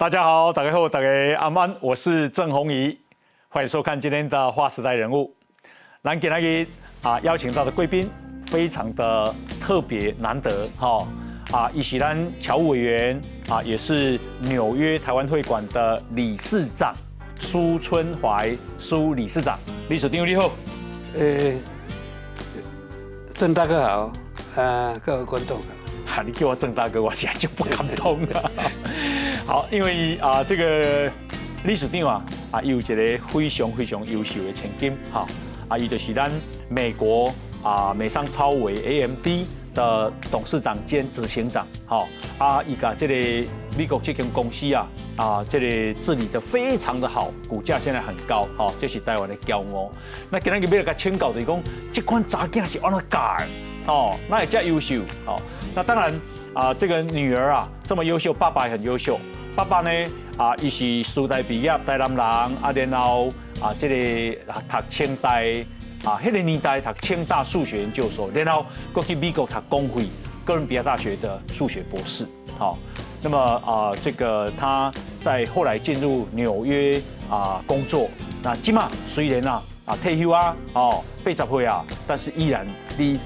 大家好，大家好，大家安安，我是郑弘仪，欢迎收看今天的《划时代人物》。咱今天邀请到的贵宾非常的特别难得伊是咱侨务委员也是纽约台湾会馆的理事长苏春怀苏理事长，理事长你好。郑大哥好，各位观众好。你叫我郑大哥，我现在就不敢动了。好，因为这个理事长有一个非常非常优秀的前景，伊就是咱美国美商超微 AMD 的董事长兼执行长，伊甲这个美国这间公司这个治理的非常的好，股价现在很高，这是台湾的骄傲。那今天要来甲请教就是讲，这款查囝是安怎教的？那也这优秀，那当然这个女儿这么优秀，爸爸也很优秀。爸爸呢伊是师大毕业，台南人，然后这个读清大迄个年代读清大数学研究所，然后过去美国读公费哥伦比亚大学的数学博士。那么这个他在后来进入纽约工作。那今嘛虽然退休80岁但是依然替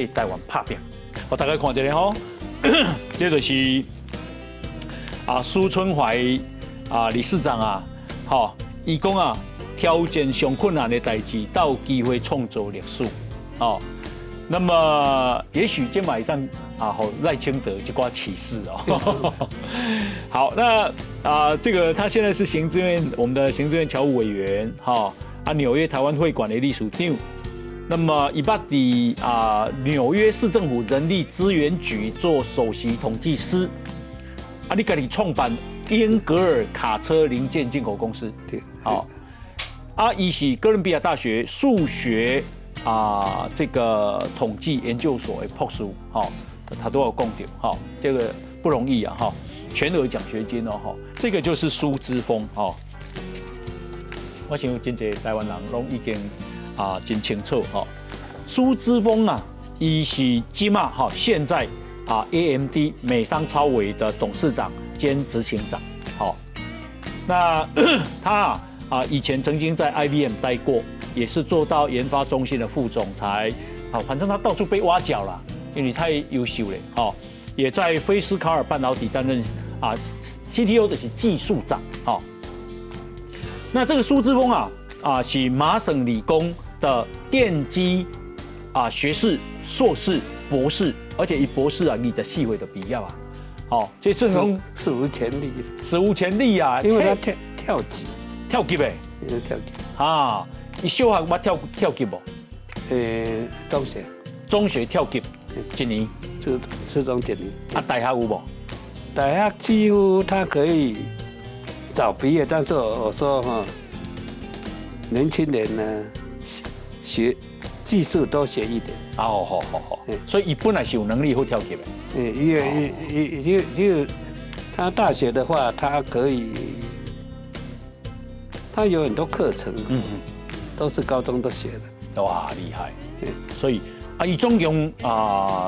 台湾打拼。我大家看一下这就是苏春怀理事长伊讲挑战上困难的代志，才有机会创造历史。那么也许今晚上赖清德一挂启示好，那这个他现在是我们的行政院侨务委员纽约台湾会馆的理事长。那么伊捌伫纽约市政府人力资源局做首席统计师。你家己创办英格尔卡车零件进口公司。对。伊是哥伦比亚大学数学这个统计研究所的博士，他都有讲到，这个不容易全额奖学金这个就是苏之峰我想真侪台湾人拢已经真清楚苏之峰伊是即马现在AMD 美商超微的董事长兼执行长。那他以前曾经在 IBM 待过，也是做到研发中心的副总裁。反正他到处被挖角了，因为太优秀了。也在菲斯卡尔半导体担任CTO 的是技术长。那这个苏之峰是麻省理工的电机学士、硕士、博士，而且以博士24岁的毕业这是史无前例，史无前例因为他跳级跳级的，你小学捌跳级不？中学跳级一年，初中1年。大学有无？大学几乎他可以早毕业，但是我说年轻人呢，学技术多学一点。好，所以伊本来是有能力会跳级的。就他大学的话，他可以，他有很多课程，都是高中都学的。哇，厉害！所以伊总共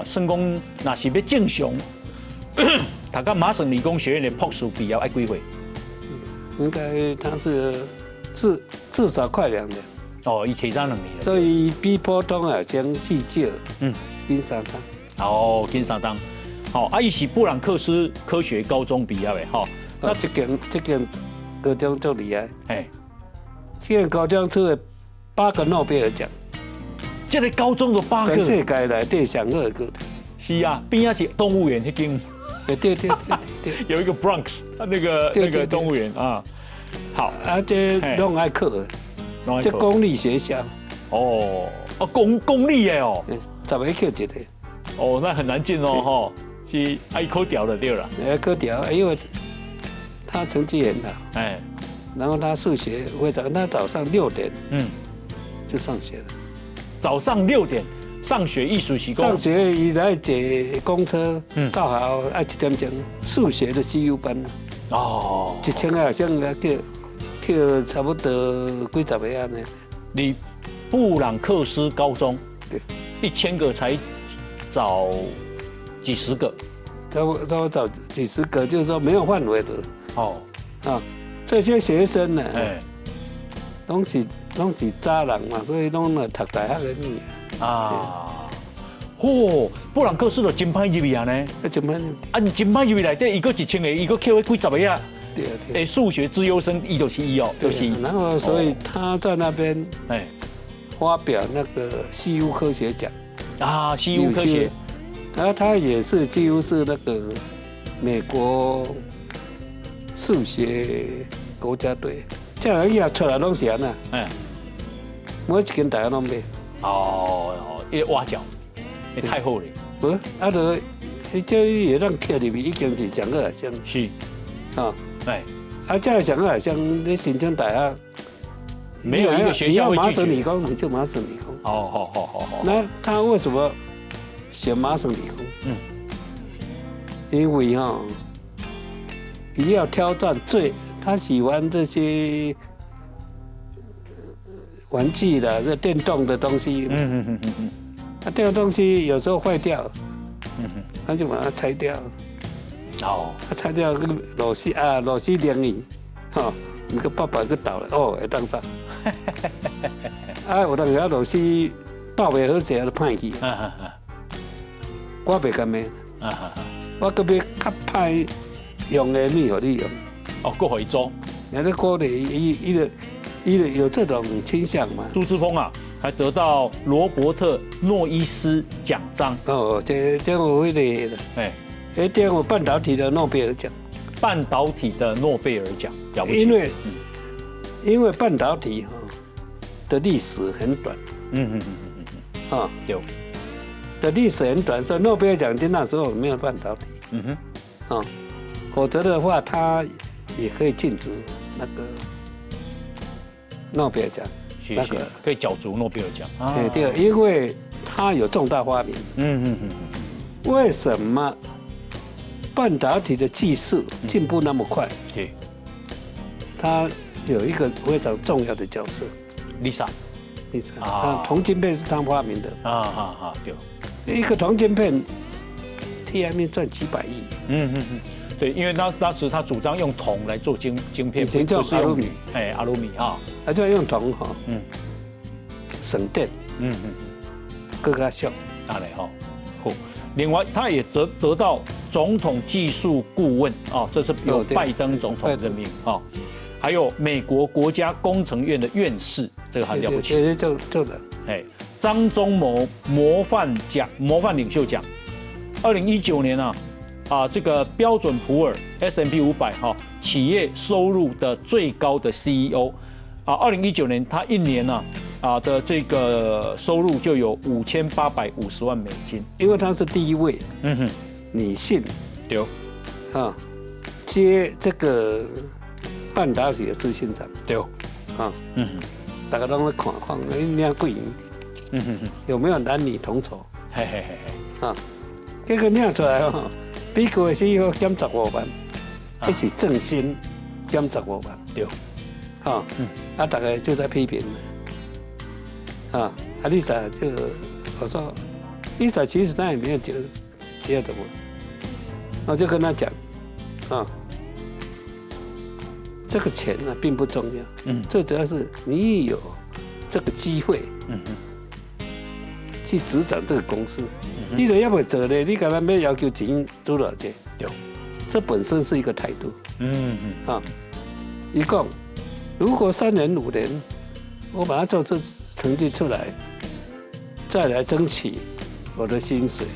算讲，若是要正常，读到麻省理工学院的博士毕业要几岁？应该他是至少快2年。伊提早2年了。所以比普通将至少紧3档。紧3档。伊是布朗克斯科学高中毕业的那这间高中最厉害。这间高中出了8个诺贝尔奖。这个高中的8个。全世界内底上好个。是边是动物园那间。对。有一个 Bronx 那个动物园好。这拢爱课。这公立学校。公立的10个扣一个。那很难进是爱考掉的对了。考掉，因为他成绩很好。然后他数学会长，他早上6点就上学了。早上6点上学，艺术习惯。上学以来坐公车，到好爱7点钟数学的 CU 班。1000好像跳差不多几十个安尼。你布朗克斯高中，对，1000个才找几十个，找几十个，就是说没有范围的。啊，这些学生呢，哎，拢是渣人嘛，所以拢来读大学的物啊，嚯，布朗克斯就真歹入去啊呢，啊，怎么？啊，你真歹入去内底，伊个1000个，伊个扣几十个啊，对诶，数学资优生，伊就是伊哦，就是。然后，所以他在那边哎，发表那个西屋科学奖啊，西屋科学，然后他也是几乎是那个美国数学国家队，这样伊也出来拢是安那，哎，每一间大学拢买。哦，伊挖角，也太好了，不，啊，就伊这也让刻入去，已经是上个学生是，啊。哎，啊，这个上个学生，你申请大学，没有一个学校会你要麻拒绝。省理工，你就麻省理工。哦，好。那他为什么选麻省理工？嗯，因为你要挑战他喜欢这些玩具的，这电动的东西。嗯。那电动东西有时候坏掉，他就把它拆掉。哦，他拆掉个螺丝连椅，你个爸爸个倒了，会当上。有当时螺丝倒袂好势，就歹去。我袂甘咩，我个要较歹用的物互你用。哦，够会装。你这鼓励伊有这种倾向嘛？朱之峰啊，还得到罗伯特诺伊斯奖章。哦，这有迄个，哎，这有半导体的诺贝尔奖。半导体的诺贝尔奖，了不起。因为半导体的历史很短。有的历史很短，所以诺贝尔奖金那时候没有半导体。否则的话，他也可以禁止那个诺贝尔奖。那个可以角逐诺贝尔奖。对，因为他有重大发明。为什么半导体的技术进步那么快？对，他有一个非常重要的角色 ，Lisa，他铜晶片是他发明的。对，一个铜晶片 ，TME 赚几百亿。对，因为当时他主张用铜来做晶片，以前叫阿鲁米，阿鲁米他就用铜省电，更加效。好，另外他也得到总统技术顾问这是由拜登总统任命还有美国国家工程院的院士，这个很了不起。对，就的。张忠谋模范领袖奖，2019年这个标准普尔 S&P 500企业收入的最高的 CEO 2019年他一年的这个收入就有5850万美金，因为她是第一位女性接这个半导体的执行长。大家都在看领几年，有没有男女同酬？这个领出来美国的 CEO 减15万，一起正薪减15万。对，大家就在批评Lisa 就我说 ，Lisa 其实她也没有觉得我，我就跟她讲，这个钱呢并不重要，最主要是你有这个机会，去执掌这个公司。你都要不做呢？你干嘛要求钱多少钱？对，这本身是一个态度。一共如果3年5年，我把它做出成绩出来，再来争取我的薪水，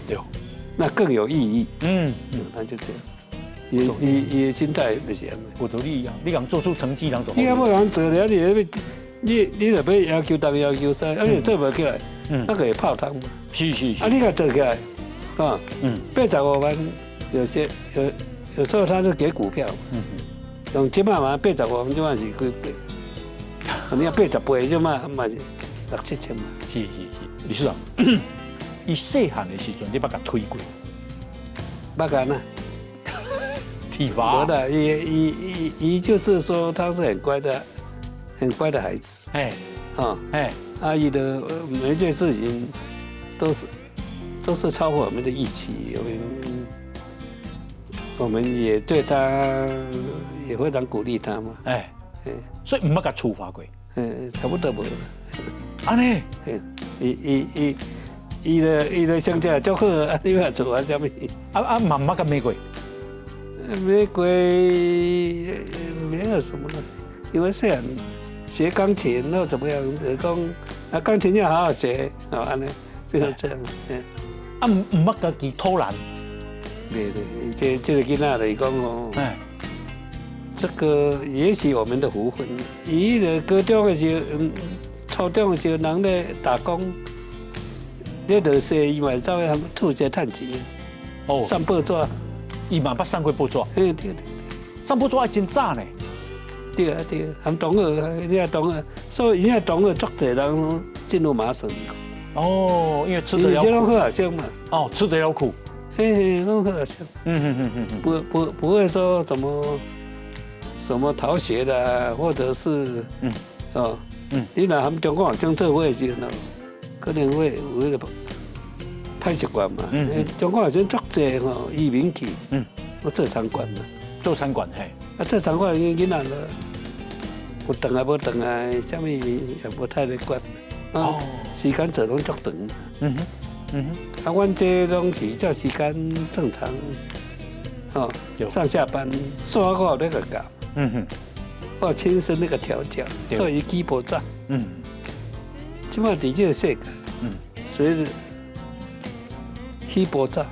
那更有意义。那就这样。也心态就是安尼。不独立你讲做出成绩，人就你要不人做了，你就要求东要求西，而且做不起来，那个也泡汤嘛。是。你给做起来，85万，有时候他是给股票，用这嘛85万，这嘛是几倍？你要80倍，这嘛是6、7千嘛。是，理事长，伊细汉的时阵，你捌甲推过？捌干呐。体罚。我的也就是说，他是很乖的孩子。阿姨的每一件事情都是超乎我们的预期，我们也对他也非常鼓励他嘛。哎，所以唔捌甲处罚过。差不多无。安尼，伊的乡下足好，你话处罚什么？嘛唔捌甲骂过。玫瑰没有什么了，因为虽然学钢琴或怎么样，讲钢琴要好好学，安尼就是这样。唔捌甲佢偷懒。对，这个囡仔来讲哦，这个也许我们的福分。伊咧高中的时候，初中的时候，人咧打工，咧落雪伊嘛走去他们兔街趁钱，上报纸。伊嘛捌送过报纸。对。送报纸还真早呢。对啊，含同学，你啊同学，所以伊啊同学足侪人进入麻省。因为吃得了苦。这种好学生嘛。吃得了苦。弄好学生。不会说什么逃学的，或者是你若含中国学生做伙的时候，可能会有那个歹习惯嘛。中国学生足侪吼移民去，我做餐馆嘛。做餐馆做餐馆囡仔了，有长啊无长啊，啥物也无太咧管。时间做拢足长。阮这拢是照时间正常，上下班，刷我那个教，我亲身那个调教，做一基本上，即马伫这个世界，随着基本上，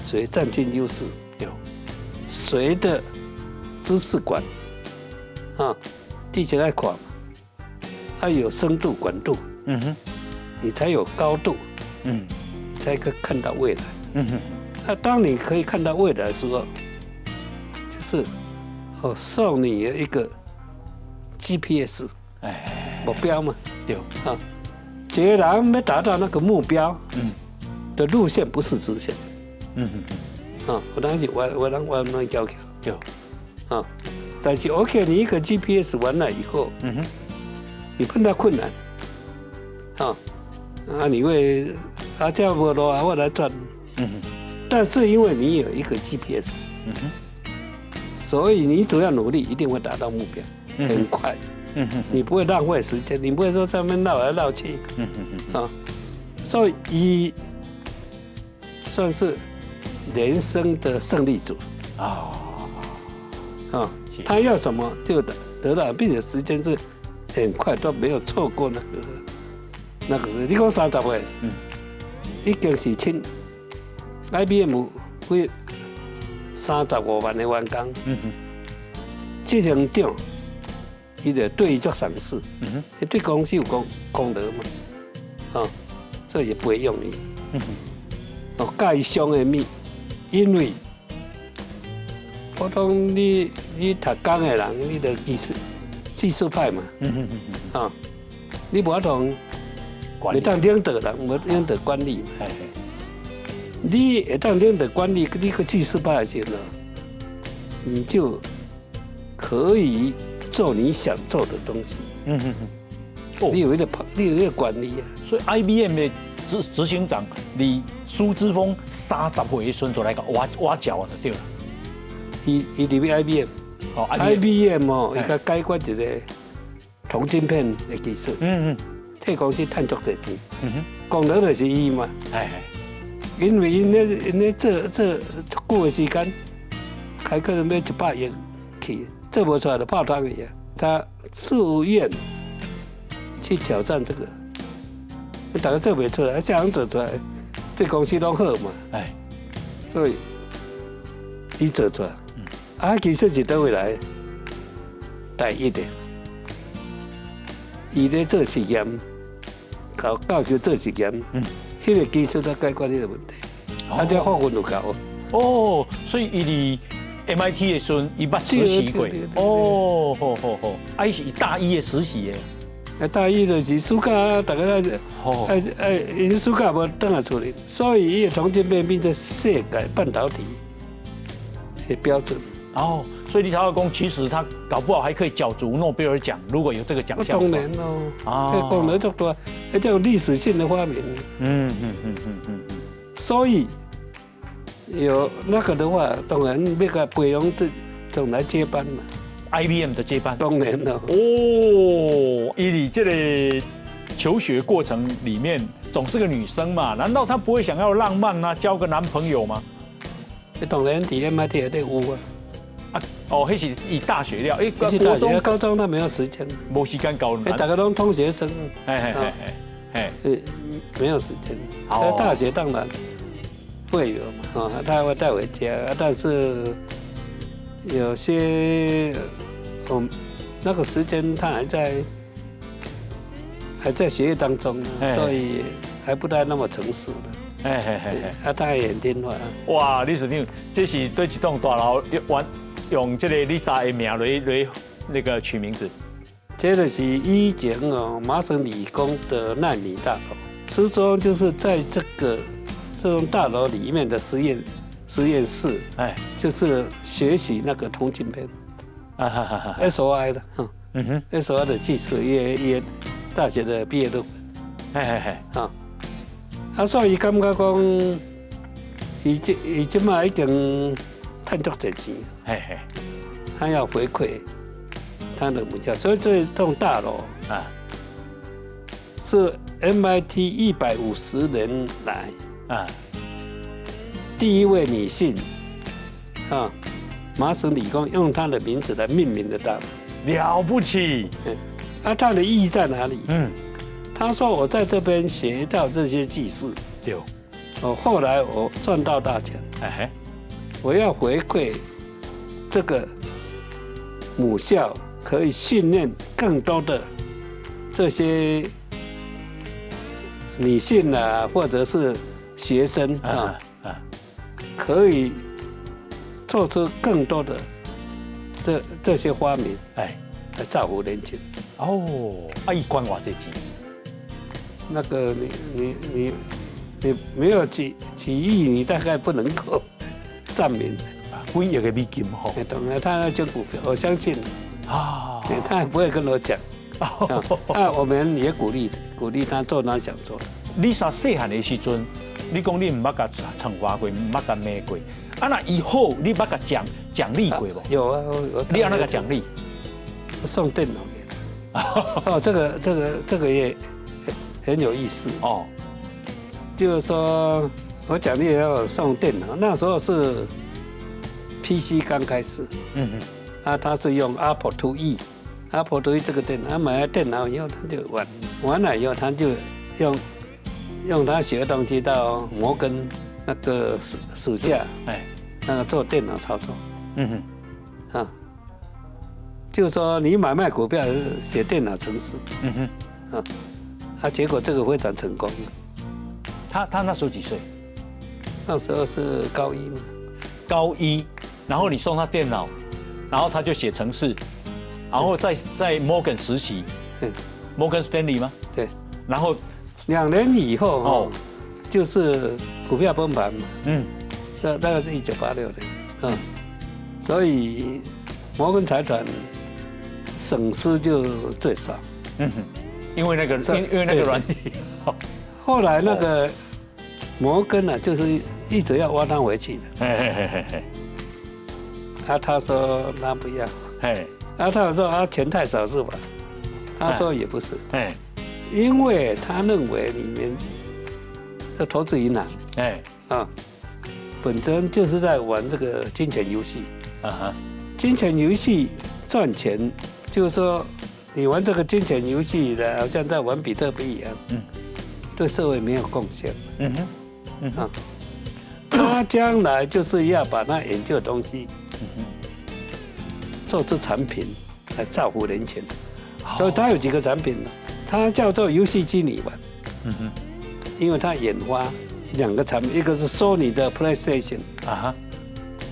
谁占尽优势，谁的知识管，地球爱看嘛，要有深度广度，你才有高度，才可以看到未来。当你可以看到未来的时候，就是送你一个 GPS 目标嘛。对啊，一个人要达到那个目标，的路线不是直线。有当时我能要求。对啊，但是 OK， 你一个 GPS 完了以后，你碰到困难，你会这样无路啊，我来转。但是因为你有一个 GPS，所以你只要努力，一定会达到目标，很快。你不会浪费时间，你不会说在那边绕来绕去。所以算是人生的胜利组。他要什么就得到，并且时间是很快，都没有错过那个是。你讲30岁，已经是IBM 会35万的员工，这行长，伊就对伊做赏识，对公司有功德嘛，所以也不会用你。介伤的物，因为普通你读工的人，你就技术派嘛，你无同会当领导人，无领导管理嘛。你会当领导管理，你个技术派的时候，你就可以做你想做的东西。你有一个管理啊。所以 IBM 的执行长李苏之峰30岁的时候就来个挖角啊，就对了。伊入去 IBM 哦，伊甲解决一个铜晶片的技术，替公司赚足侪钱，功劳就是伊嘛。因为因咧做久的时间，开可能要100亿去，做不出来就泡汤一样。他自愿去挑战这个，大家做不出来，下人做出来，对公司拢好嘛。所以伊做出来，其实是倒位来，第一的，伊咧做实验，教授做实验，迄个技术都解决迄个问题，这学问有够。所以伊伫 MIT 的时阵，伊捌实习过。伊是大一的实习的。大一就是暑假，大家因暑假无等下出来，所以伊个铜晶片变成世界半导体的标准。所以你才会讲，其实他搞不好还可以角逐诺贝尔奖，如果有这个奖项。当然功能足大，而且有历史性的发明。所以有那个的话，当然要个培养这种来接班嘛。IBM 的接班。当然了。哦，以你这个求学过程里面，总是个女生嘛，难道她不会想要浪漫啊，交个男朋友吗？当然，在 MIT 也得有啊。哦，那是以大学了，国中、高中那没有时间，没时间搞。大家都同学生，没有时间。在大学当然会有嘛，他会带回家，但是有些那个时间他还在学业当中呢，所以还不太那么成熟的。他也很听话。哇，理事长，这是对一栋大楼用这个 Lisa 的名来那个取名字。这个是以前麻省理工的奈米大楼，初中就是在这栋大楼里面的实验室，就是学习那个通讯片，SOI 的，SOI 的技术也大学的毕业论文，所以感觉讲，伊即马已经赚足多钱，他要回馈他的母校，所以这栋大楼是 MIT 150年来第一位女性麻省理工用她的名字来命名的大楼，了不起。它的意义在哪里？他说我在这边学到这些技术，后来我赚到大钱，我要回馈这个母校，可以训练更多的这些女性啊，或者是学生可以做出更多的这些发明，来造福人群。伊管我这钱，那个你没有几亿，你大概不能够上名。几亿的美金吼。懂了，他那就股票，我相信他也不会跟我讲。我们也鼓励他做他想做的。Lisa 细汉的时阵，你讲你唔捌甲唱歌过，唔捌甲骂过，那以后你捌甲奖励过无？有啊，你要那个奖励？送电脑给他。这个也很有意思就是说我奖励要送电脑，那时候是 PC 刚开始，他是用 Apple IIe。Apple IIe 这个电脑，他买了电脑以后，他就玩了以后，他就用他学的东西到摩根那个暑假，那个做电脑操作，就是说你买卖股票写电脑程式，结果这个非常成功。他那时候几岁？那时候是高一嘛。高一，然后你送他电脑，然后他就写程式。然后在 Morgan 实习，Morgan Stanley 吗？对。然后2年以后就是股票崩盘嘛，大概是1986年，所以摩根财团损失就最少，因为那个软体。后来那个摩根呢，就是一直要挖他回去的，他说他不要。他说钱太少是吧？他说也不是，因为他认为里面的投资银行，本身就是在玩这个金钱游戏，金钱游戏赚钱，就是说你玩这个金钱游戏的，好像在玩比特币一样，对社会没有贡献，他将来就是要把他研究的东西。做出产品来造福人群，所以他有几个产品呢？它叫做游戏机里玩，因为它研发2个产品，一个是 Sony 的 PlayStation，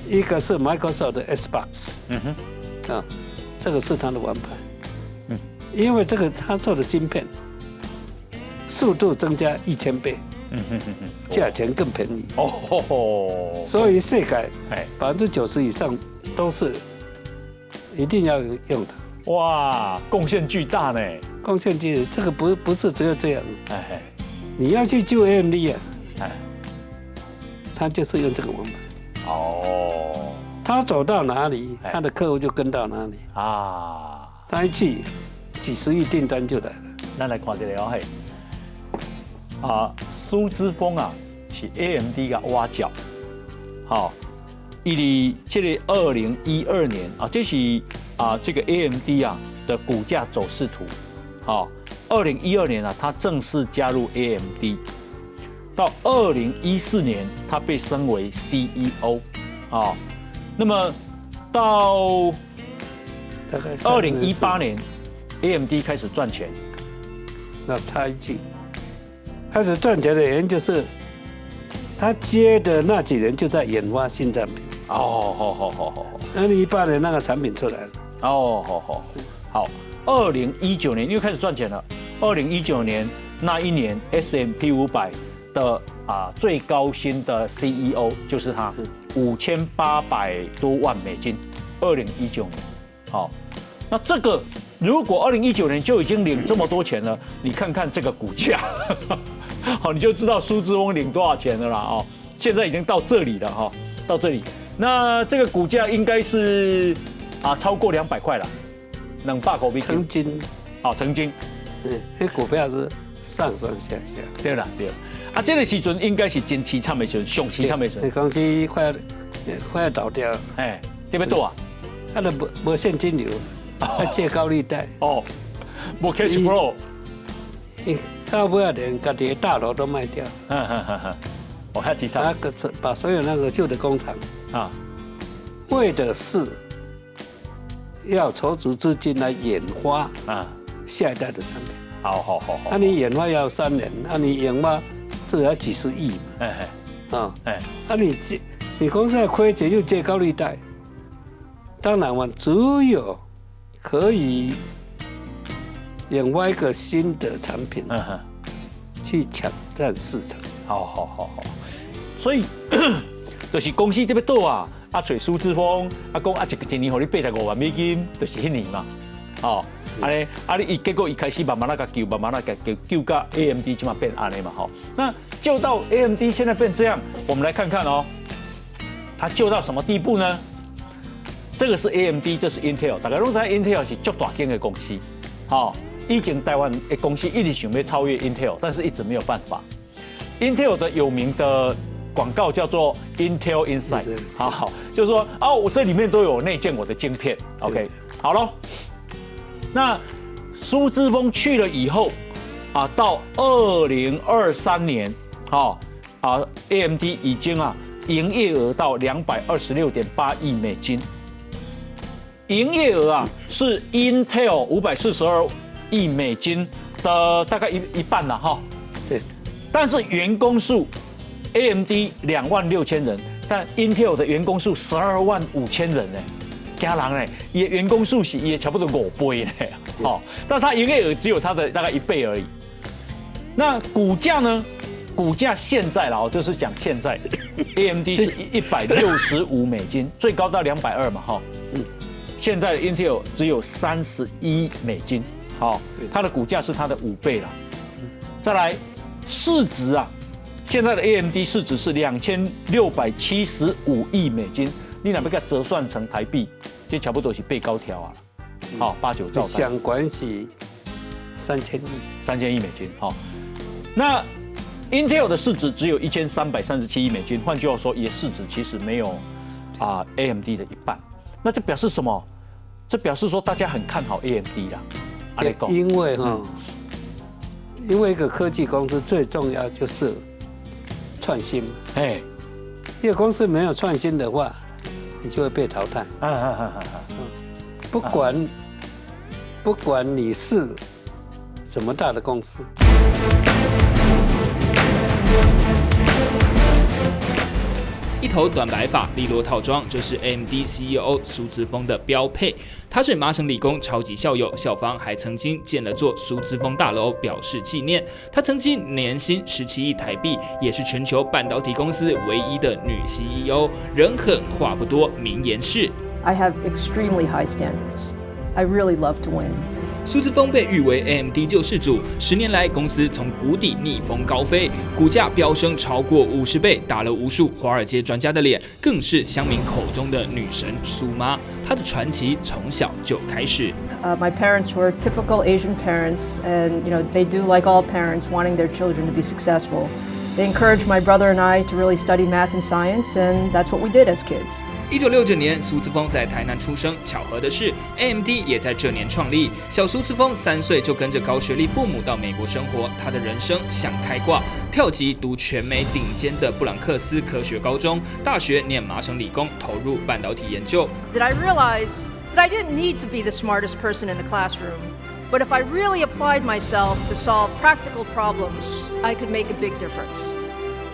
一个是 Microsoft 的 Xbox，这个是它的王牌，因为这个他做的晶片速度增加1000倍，价钱更便宜，所以世界90%以上都是。一定要用的。哇，贡献巨大呢！贡献巨大，这个不是只有这样。你要去救 AMD 啊，他就是用这个王牌。他走到哪里，他的客户就跟到哪里啊。他一去，几十亿订单就来了。咱来看一下哦，嘿，苏之峰啊是 AMD 嘅挖角，好，伊这个2012年啊，这是这个 AMD 的股价走势图，好，2012年他正式加入 AMD， 到2014年他被升为 CEO， 那么到大概2018年 ，AMD 开始赚钱。那插一句，开始赚钱的原因就是他接的那几年就在研发新产品。好。2018年那个产品出来了。好。2019年又开始赚钱了。2019年那一年 S&P 500的最高薪的 CEO 就是他，5800多万美金。2019年，好，那这个如果2019年就已经领这么多钱了，你看看这个股价，好，你就知道苏之峰领多少钱了啦。现在已经到这里了到这里，那这个股价应该是超过200块了，200块美金。曾经，曾经，那股票是上上下下。对啦，对。这个时阵应该是真凄惨的时阵，上凄惨的时阵。公司快要倒掉。对不对？他的没现金流，要借高利贷。没 cash flow。到不要连家己的大楼都卖掉。遐凄惨。把所有那个旧的工厂为的是要筹足资金来研发下一代的产品。好。你研发要3年，你研发这要几十亿嘛。你公司要亏钱又借高利贷，当然只有可以研发一个新的产品，去抢占市场。好。所以就是公司这边倒找苏之峰讲一年给你85万美金，就是迄年嘛。你结果一开始慢慢救，慢慢救到 AMD 现在变安尼嘛。那救到 AMD 现在变这样，我们来看看它救到什么地步呢？这个是 AMD， 这是 Intel。大家都知道 Intel 是足大间的公司，以前台湾的公司一直想要超越 Intel， 但是一直没有办法。Intel 的有名的广告叫做 Intel Inside， 就是说我这里面都有内建我的晶片。OK， 好了。那苏之峰去了以后到2023年AMD 已经营业额到226.8亿美金，营业额是 Intel 542亿美金的大概一半了对。但是员工数 AMD 26000人，但 Intel 的员工数125000人呢，惊人呢，也员工数是也差不多5倍呢，但它营业额只有它的大概1倍而已。那股价呢？股价现在啦，就是讲现在 ，AMD 是165美金，最高到220嘛，现在的 Intel 只有31美金，它的股价是它的5倍了。再来市值现在的 AMD 市值是2675亿美金，你若要给它折算成台币，这差不多是8高条8-9兆。相关是3000亿美金。那 Intel 的市值只有1337亿美金，换句话说，也市值其实没有AMD 的一半。那这表示什么？这表示说大家很看好 AMD 啦。因为一个科技公司最重要就是创新。一个公司没有创新的话，你就会被淘汰。不管你是怎么大的公司。一头短白发，利落套装，这是 AMD CEO 苏之峰的标配。他是麻省理工超级校友，校方还曾经建了座苏之峰大楼表示纪念。他曾经年薪17亿台币，也是全球半导体公司唯一的女 CEO。人狠话不多，名言是 ：I have extremely high standards. I really love to win. 苏姿丰被誉为 AMD 救世主，10年来公司从谷底逆风高飞，股价飙升超过50倍，打了无数华尔街专家的脸，更是乡民口中的女神苏妈。她的传奇从小就开始。My parents were typical Asian parents, and they do like all parents, wanting their children to be successful. They encouraged my brother and I to really study math and science, and that's what we did as kids. 1969年，苏姿丰在台南出生。巧合的是 ，AMD 也在这年创立。小苏姿丰3岁就跟着高学历父母到美国生活，他的人生想开挂，跳级读全美顶尖的布朗克斯科学高中，大学念麻省理工，投入半导体研究。That I realized that I didn't need to be the smartest person in the classroom, but if I really applied myself to solve practical problems, I could make a big difference.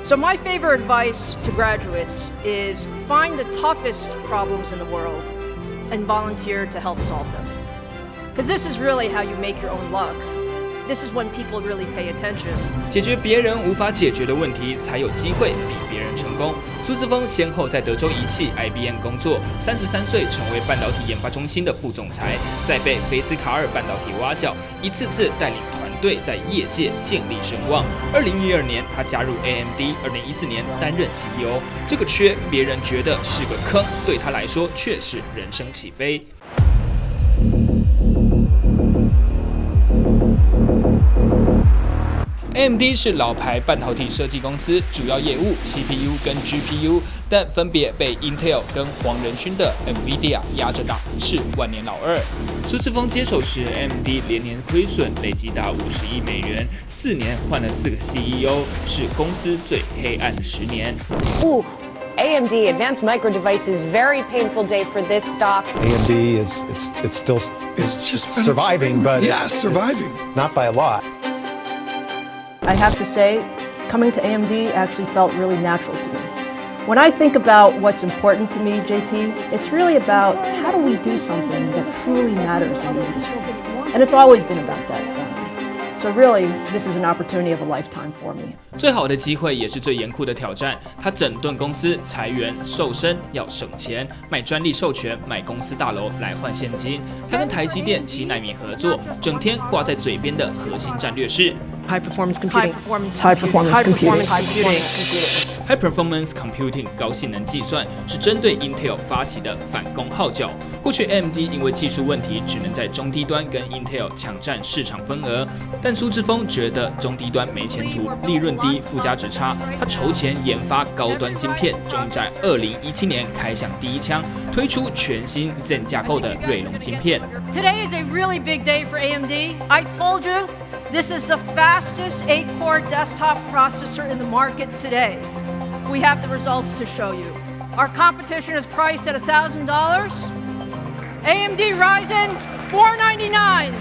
So my favorite advice to graduates is find the toughest problems in the world and volunteer to help solve them. Because this is really how you make your own luck. This is when people really pay attention. 解决别人无法解决的问题，才有机会比别人成功。苏姿丰先后在德州仪器 IBM 工作，33岁成为半导体研发中心的副总裁，再被菲斯卡尔半导体挖角，一次次带领团队在业界建立声望。2012年，他加入 AMD，2014年担任 CEO。这个缺别人觉得是个坑，对他来说却是人生起飞。AMD 是老牌半导体设计公司，主要业务 CPU 跟 GPU， 但分别被 Intel 跟黄仁勋的 NVIDIA 压着打，是万年老二。苏姿丰接手时 ，AMD 连年亏损，累计达50亿美元，4年换了4个 CEO， 是公司最黑暗的10年。AMD, Advanced Micro Devices, very painful day for this stock. AMD it's still just surviving, but surviving. Not by a lot. I have to say, coming to AMD actually felt really natural to me. When I think about what's important to me, JT, it's really about how do we do something that truly matters in the industry. And it's always been about that for me. So really, this is an opportunity of a lifetime for me. 最好的机会也是最严酷的挑战。他整顿公司、裁员、瘦身，要省钱，卖专利授权，卖公司大楼来换现金。他跟台积电7奈米合作，整天挂在嘴边的核心战略是 High performance computing. High performance computing. High Performance Computing 高性能计算是针对 Intel 发起的反攻号角。过去 AMD 因为技术问题，只能在中低端跟 Intel 抢占市场份额。但苏姿丰觉得中低端没前途，利润低，附加值差。他筹钱研发高端晶片，终于在2017年开响第一枪，推出全新 Zen 架构的锐龙晶片。Today is a really big day for AMD. I told you, this is the fastest 8-core desktop processor in the market today. We have the results to show you. Our competition is priced at $1,000. AMD Ryzen $499.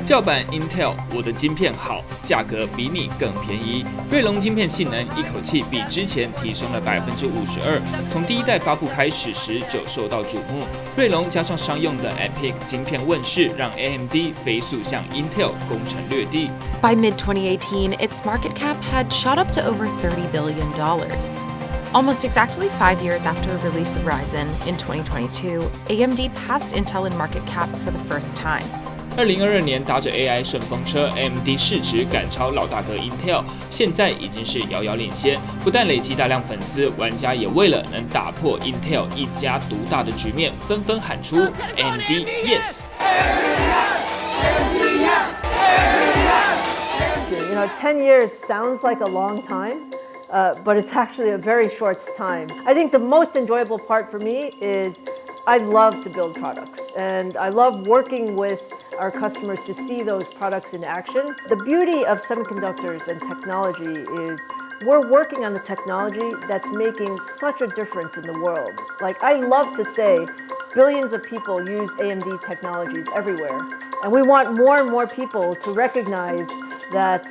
叫板 Intel， 我的晶片好，价格比你更便宜。锐龙晶片性能一口气比之前提升了52%，从第一代发布开始时就受到瞩目。锐龙加上商用的 EPYC 晶片问世，让 AMD 飞速向 Intel 攻城略地。By mid-2018, its market cap had shot up to over $30 billion. Almost exactly 5 years after the release of Ryzen in 2022, AMD passed Intel in market cap for the first time. 2022年搭着 AI 顺风车 ，AMD 市值赶超老大哥 Intel， 现在已经是遥遥领先。不但累积大量粉丝，玩家也为了能打破 Intel 一家独大的局面，纷纷喊出 AMD Yes。10 years sounds like a long time, but it's actually a very short time. I think the most enjoyable part for me is I love to build products, and I love working with our customers to see those products in action. The beauty of semiconductors and technology is we're working on the technology that's making such a difference in the world. Like, I love to say billions of people use AMD technologies everywhere, and we want more and more people to recognize that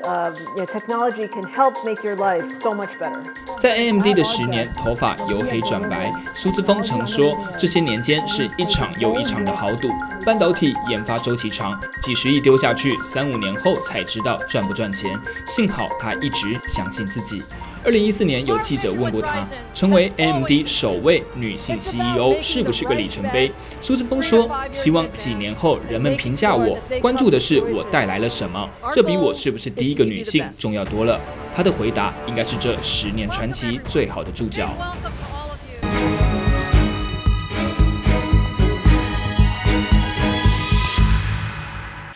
technology can help make your life so much better. 在 AMD 的10年，头发由黑转白。苏姿丰曾说，这些年间是一场又一场的豪赌。半导体研发周期长，几十亿丢下去，3-5年后才知道赚不赚钱。幸好他一直相信自己。2014年有记者问过她，成为 AMD 首位女性 CEO 是不是个里程碑？苏姿丰说，希望几年后人们评价我，关注的是我带来了什么，这比我是不是第一个女性重要多了。她的回答应该是这10年传奇最好的注脚。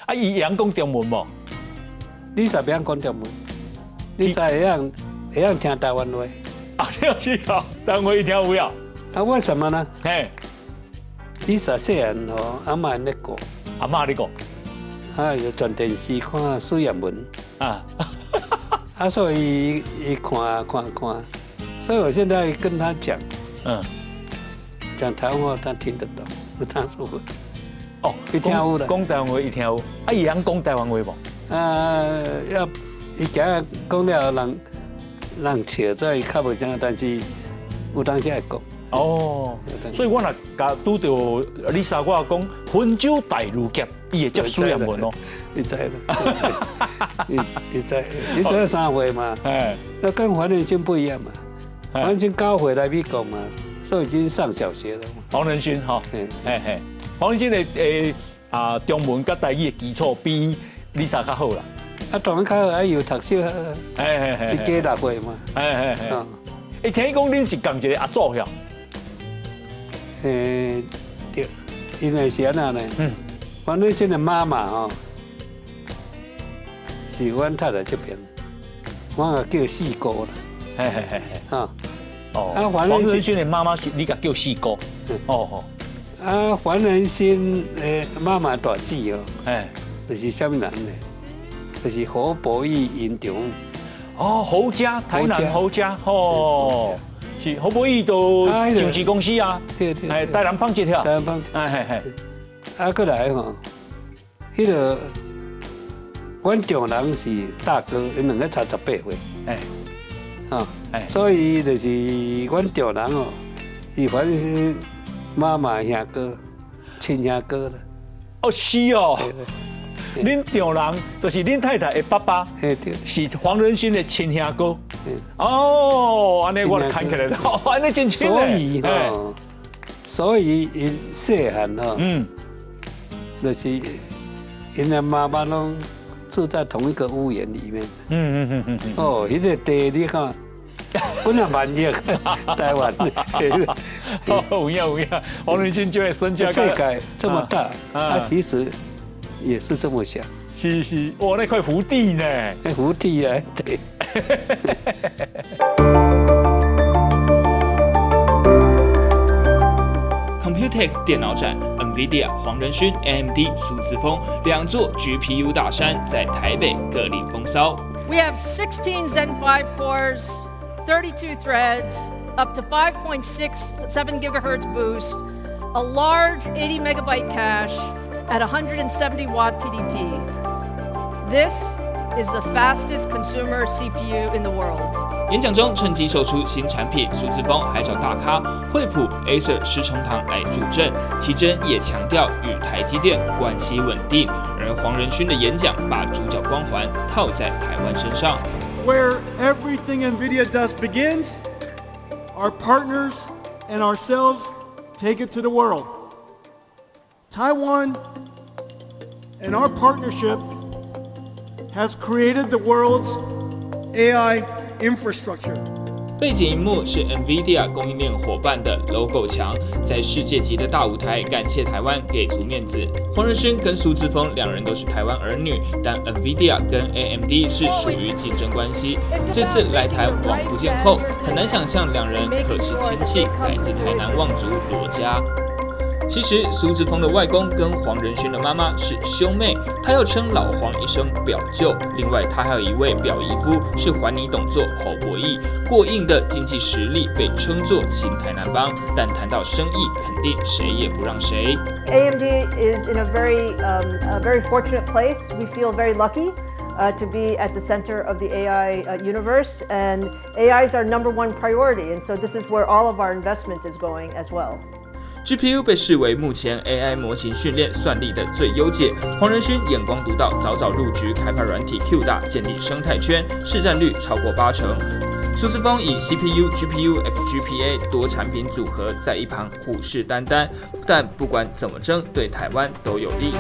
啊，伊会晓讲中文无？你是不晓讲中文，你是会晓听台湾话。啊，是啊，台湾话一听有呀。啊，为什么呢？嘿，你细汉吼，阿嬷咧讲，阿嬷你讲就转电视看苏艳文，啊，所以伊看，所以我现在跟他讲台湾话，他听得懂，他说哦，伊听有啦，讲台湾话伊听有，啊，伊会讲台湾话无？要伊今日讲了，人笑做伊较袂正，但是有当时会讲。哦，所以我若甲拄到Lisa，我讲温州大儒侠，伊会接苏艳文哦。你知啦，你知3岁嘛？那跟黄仁勋不一样嘛？黄仁勋9岁来美国嘛，所以已经上小学了嘛。黄仁勋哈，黄仁勋的中文甲台语的基础比Lisa较好啦。当然较好，有读书，伊加6岁嘛。听伊讲恁是共一个阿祖呀？对，因为是安那呢？黄仁勋的妈妈吼，是阮太太这边，我叫四姑啦。黄仁勋的妈妈是你甲叫四姑。黄仁勋的妈妈大姊就是什么人呢？就是侯伯义营长。侯家，台南侯家，是侯伯义都上市公司啊，对，台南纺织条，台南纺织，过来迄个阮丈人是大哥，因2个差18岁，所以就是阮丈人是反正是妈妈兄哥、亲兄哥了。是哦。恁丈人就是恁太太的爸爸，是黄仁勋的亲兄哥。安尼我看起来了，安尼真亲嘞。所以因细汉就是因的妈妈拢住在同一个屋檐里面。迄个地你看，本来蛮热，台湾。有影，黄仁勋就会身价。世界这么大，其实。也是这么想，是，哇，那块福地呢？福地啊，对。Computex 电脑展 ，NVIDIA 黄仁勋 ，AMD 苏姿丰，2座 GPU 大山在台北各领风骚。We have 16 Zen 5 cores, 32 threads, up to 5.67 gigahertz boost, a large 80 megabyte cache. At 170 watt TDP. This is the fastest consumer CPU in the world. 演讲中趁机秀出新产品，苏姿丰还找大咖惠普、Acer、石崇堂来助阵，奇珍也强调与台积电关系稳定。而黄仁勋的演讲把主角光环套在台湾身上。Where everything NVIDIA does begins, our partners and ourselves take it to the world. Taiwan and our partnership has created the world's AI infrastructure. 背景荧幕是 NVIDIA 供应链伙伴的 logo 墙，在世界级的大舞台感谢台湾给足面子。黄仁勋跟苏姿丰2人都是台湾儿女，但 NVIDIA 跟 AMD 是属于竞争关系。这次来台往不见后，很难想象2人可是亲戚，来自台南望族罗家。其实苏姿丰的外公跟黄仁勋的妈妈是兄妹，他要称老黄一声表舅。另外，他还有一位表姨夫是还你懂做侯伯义，过硬的经济实力被称作新台南帮。但谈到生意，肯定谁也不让谁。AMD is in a very fortunate place. We feel very lucky. To be at the center of the AI universe, and AI is our #1 priority, and so this is where all of our investment is going as well. GPU 被视为目前 AI 模型训练算力的最优解。黄仁勋眼光独到，早早入局开发软体 Q 大，建立生态圈，市占率超过80%。苏姿丰以 CPU、GPU、FGPA 多产品组合在一旁虎视眈眈，但不管怎么争，对台湾都有利。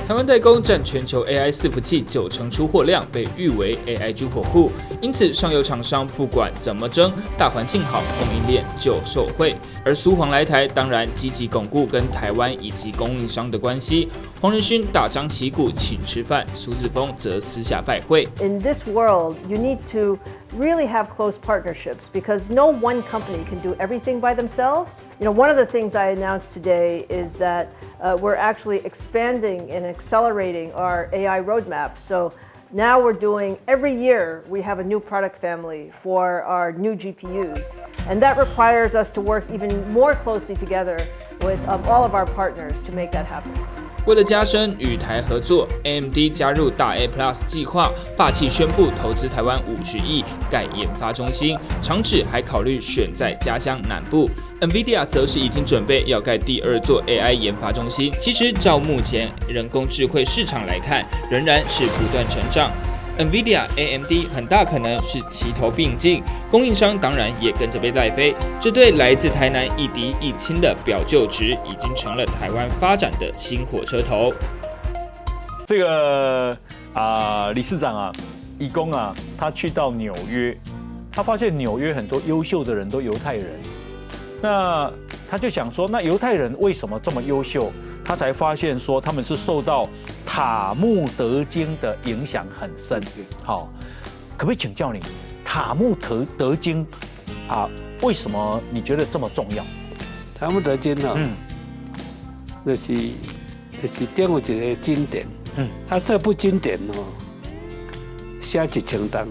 台湾代工占全球 AI 伺服器90%出货量，被誉为 AI 军火库。因此，上游厂商不管怎么争，大环境好，供应链就受惠。而苏黄来台，当然积极巩固跟台湾以及供应商的关系。黄仁勋大张旗鼓请吃饭，苏姿丰则私下拜会。In this world, you need to really have close partnerships because no one company can do everything by themselves. One of the things I announced today is that we're actually expanding and accelerating our AI roadmap. So now we're doing, every year we have a new product family for our new GPUs. And that requires us to work even more closely together with all of our partners to make that happen. 为了加深与台合作 ，AMD 加入大 A Plus 计划，霸气宣布投资台湾50亿盖研发中心，厂址还考虑选在家乡南部。NVIDIA 则是已经准备要盖第2座 AI 研发中心。其实照目前人工智慧市场来看，仍然是不断成长。NVIDIA、AMD 很大可能是齐头并进，供应商当然也跟着被带飞。这对来自台南一敌一亲的表舅侄，已经成了台湾发展的新火车头。这个理事长啊，义工啊，他去到纽约，他发现纽约很多优秀的人都犹太人，那他就想说，那犹太人为什么这么优秀？他才发现说他们是受到塔木德经的影响很深。好，可不可以请教你，塔木德经为什么你觉得这么重要？塔木德经呢，就是点有一个经典，这部经典哦，写1000章，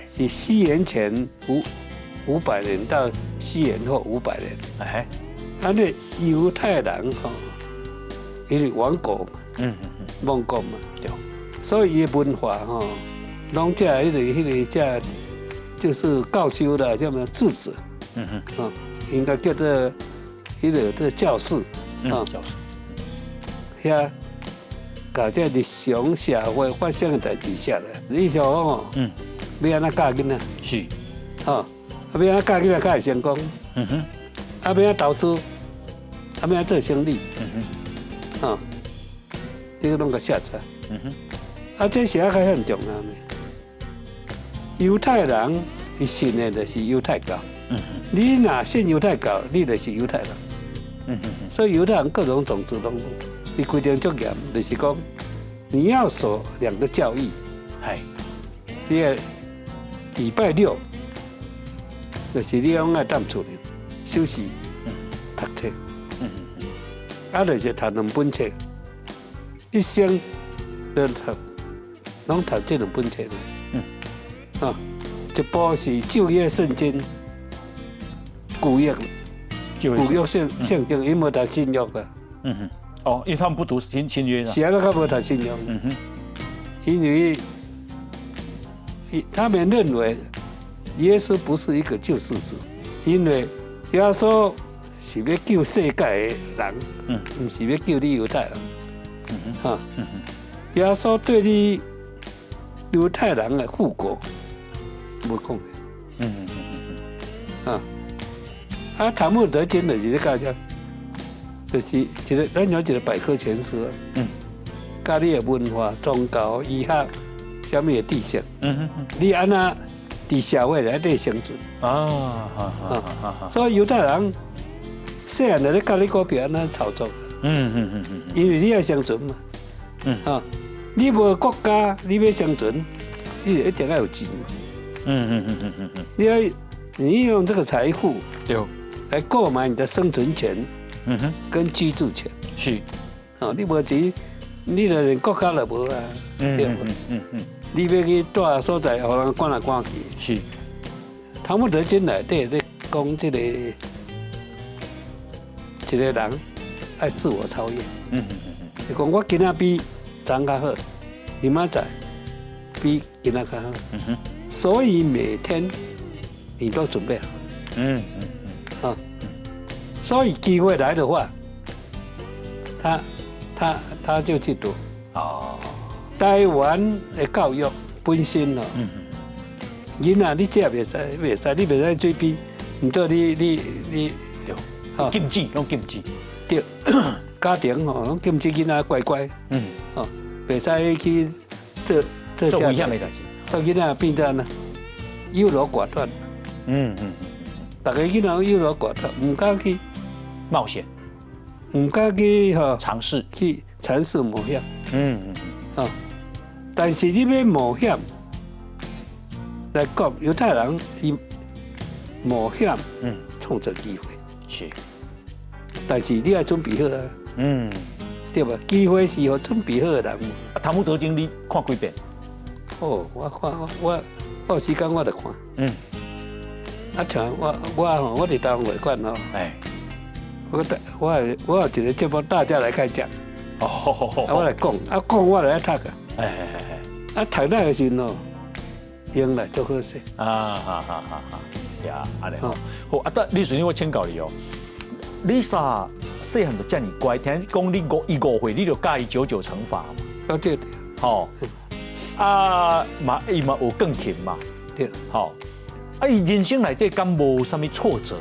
是西元前500年到西元后500年，那犹太人因为亡国嘛，蒙国嘛，所以伊的文化拢就是教修的，叫什么智者，应该叫做这教士，教士，遐把这日常社会发生的代志写来，你想要安怎教囡仔？是，要安怎教囡仔才会成功？要安怎投资？要安怎做生意？这个拢给写出来。这写较很重要呢。犹太人伊信的就是犹太教，你若信犹太教，你就是犹太人。所以犹太人各种种族拢，伊规定足严，就是讲你要守2个教义。你礼拜6，就是你拢爱踮厝里休息、读册。就是读2本册，一生都拢读这2本册的。一部是旧约圣经，古约圣经，伊无读新约的。因为他们不读新约。是啊，他无读新约。因为他们认为耶稣不是一个救世主，因为耶稣是要救世界的人，不是要救你犹太人。耶稣对你犹太人的复国无讲的。塔木德经就是咧教就是咱有一个百科全书教你的文化、宗教、医学，什么的知识。你安怎伫社会内底生存？所以犹太人细汉就咧教你股票安怎操作。因为你要生存嘛。你无国家，你要生存，你就一定要有钱。你用这个财富来购买你的生存权，跟居住权。是，你无钱，你就连国家都无啊。对不？你要去住所在，互人赶来赶去。是。塔木德经内底咧讲一个人爱自我超越。就讲我今仔比昨较好，明仔载比今仔较好。所以每天你都准备好。所以机会来的话，他他就去读。台湾的教育本身哦，囡仔你这袂使，你袂使追逼，唔对你禁止，拢禁止。对，家庭吼拢禁止囡仔乖乖，袂使去做危险的代志。所以囡仔变得呢优柔寡断。大家囡仔优柔寡断，唔敢去冒险，唔敢去尝试冒险。但是你要冒险来讲，犹太人伊冒险，创造机会是，但是你要准备好啊，对吧？机会是予准备好的人。谈姆德经你看几遍？哦，我有时间我就看。像我伫台湾会馆哦，我有一个节目，大家来开讲。我来讲，讲我来读啊。读那个时候，用来做好势。呀，安尼好。好，李顺英，我请教你哦。Lisa 细汉就这么乖，听讲你5岁你就教伊9乘法嘛。哦对。好。伊嘛有钢琴嘛。对。好。伊人生内底敢无啥物挫折？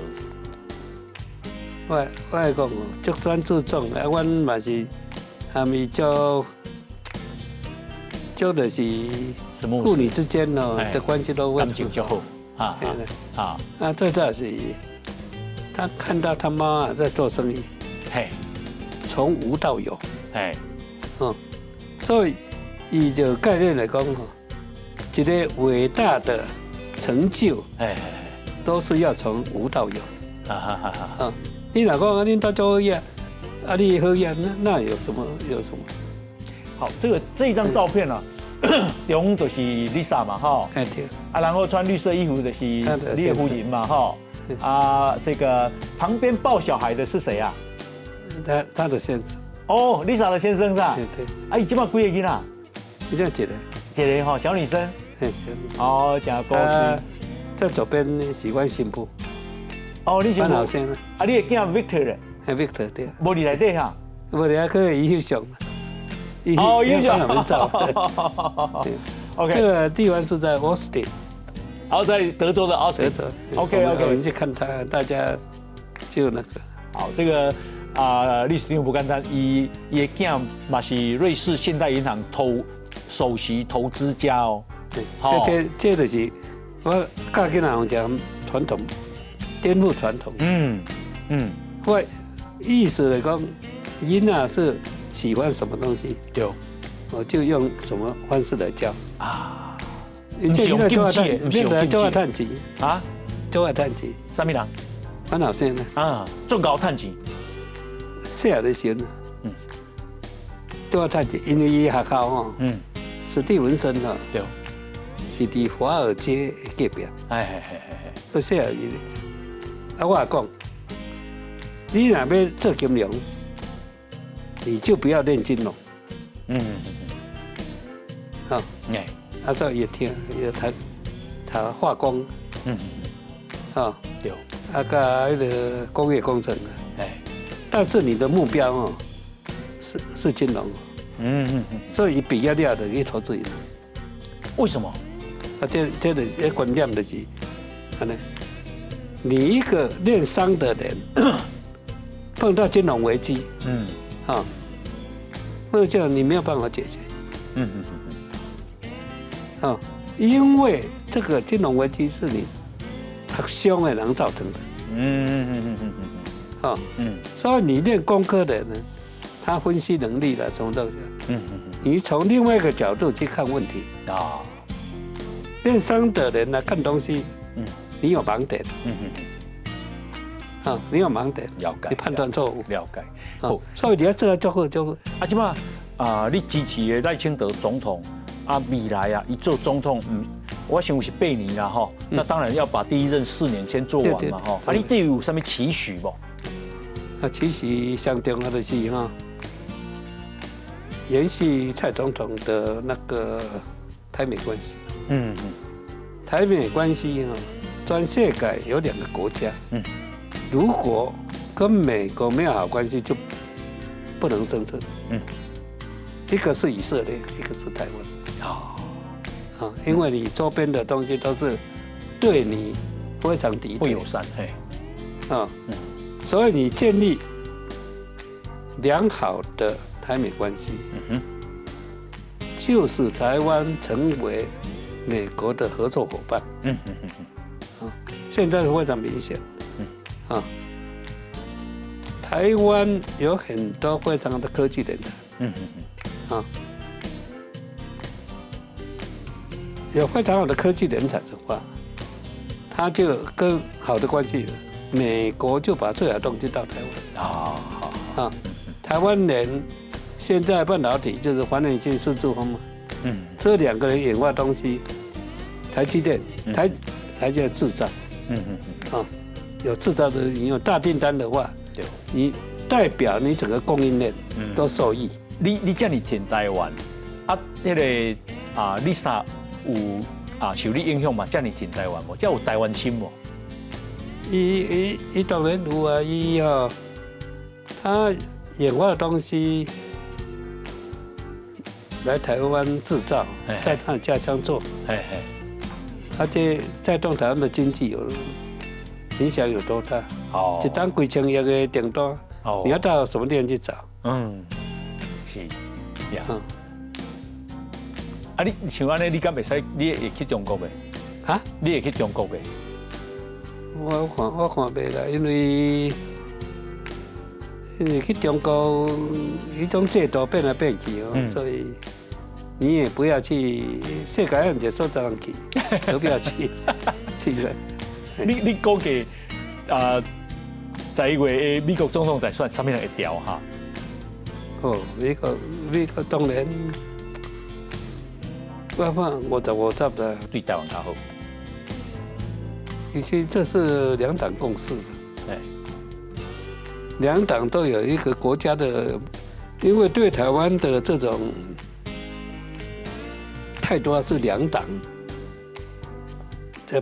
我会讲哦，足专注重啊，阮嘛是还没就就是父女之间哦的关系都问题就好最早是他看到他妈在做生意，从无到有，所以以这个概念来讲哦，一个伟大的成就，都是要从无到有。你若讲恁到做业，你好业，那有什么？好，这一张照片啊，中就是 Lisa 嘛，哈，对。然后穿绿色衣服的是猎狐营嘛，哈，这个旁边抱小孩的是谁啊？他的先生。哦 ，Lisa 的先生是吧？对。伊今麦几个囡仔？一个哈，小女生。哦，真高兴。在左边是阮新妇。哦，你新妇。老先生。你的囝 Victor 咧？Victor 对。无伫内底哈？无伫去伊翕相。哦，翕相。帮我们照。OK。这个地方是在 Austin。然后在德州的 Austin。OK。我们去看他，大家就那个。好，这个历史定不简单，伊的囝嘛是瑞士现代银行首席投资家哦。对，这就是我教囡仔讲传统，颠覆传统。我意思来讲，囡仔是喜欢什么东西，我就用什么方式来教啊。不是用竞技，不是用做探钱啊，做探钱。什么人？阮老先生啊，做高探钱。细汉的时候，做探钱，因为伊学校哦，史蒂文森哦，对。是伫华尔街隔壁，都细汉伊我讲，你若要做金融，你就不要练金融。所以也听，也读化工，对，甲迄个工业工程，但是你的目标哦，是金融，所以毕业了就去投资银行。为什么？这个观念就是，你一个练商的人，碰到金融危机，或者叫你没有办法解决，因为这个金融危机是你读商的人造成的，所以你练工科的人，他分析能力了什么东西，你从另外一个角度去看问题啊。练商的人来看东西，你有盲点，你有盲点，你判断错误，了解。所以你要这个就好。即马你支持的赖清德总统未来伊做总统，我想是8年啦吼。那当然要把第一任4年先做完嘛吼。你对有啥物期许无？期许上重要的是延续蔡总统的那个台美关系。台美关系全世界有2个国家，如果跟美国没有好关系，就不能生存。一个是以色列，一个是台湾。因为你周边的东西都是对你非常敌对、不友善，所以你建立良好的台美关系，就是台湾成为美国的合作伙伴。现在非常明显。台湾有很多非常的科技人才。有非常好的科技人才的话，他就跟好的关系，美国就把最好的东西到台湾。台湾人现在半导体就是环能性、数字风嘛，这两个人研发东西，台积电、台积电制造，有制造的，你有大订单的话，你代表你整个供应链都受益。你这样挺台湾那个Lisa 有受你影响嘛？这样挺台湾无？这有台湾心无？伊当然有啊，他研发的东西来台湾制造，在他的家乡做，而且带动台湾的经济有影响有多大？一单几千亿的订单，你要到什么地方去找？是呀。你像安尼，你敢袂使？你会去中国袂？你会去中国袂？我看袂啦，因为去中国，一种制度变来变去所以你也不要去世界很多所在人去，都不要去了。你估计11月美国总统大选，啥物人会调哈？美国当然。50-50的，对台湾较好。其实这是两党共识，两党都有一个国家的，因为对台湾的这种态度是两党，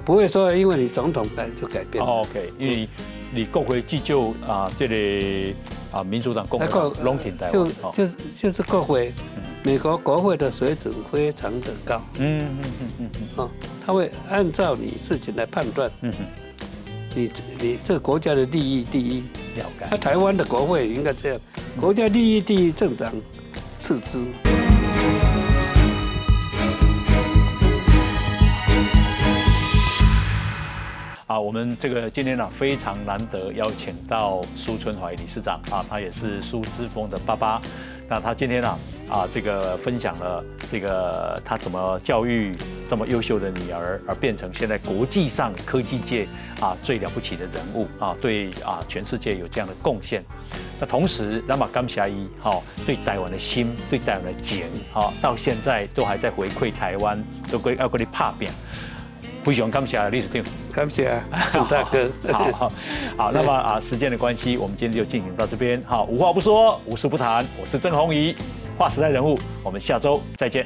不会说因为你总统来就改变。OK， 因为你国会至少这个民主党、共和党拢挺台湾，就是国会。美国国会的水准非常的高，他会按照你事情来判断，你这个国家的利益第一，了解。那台湾的国会应该这样，国家利益第一，政党次之。我们这个今天非常难得邀请到苏春怀理事长他也是苏姿丰的爸爸。那他今天这个分享了这个他怎么教育这么优秀的女儿，而变成现在国际上科技界最了不起的人物对全世界有这样的贡献。那同时，咱嘛感谢伊对台湾的心，对台湾的情到现在都还在回馈台湾，都要跟你拍拼。非常感谢理事长，感谢郑大哥。好，那么时间的关系，我们今天就进行到这边。无话不说，无事不谈，我是郑弘仪，划时代人物，我们下周再见。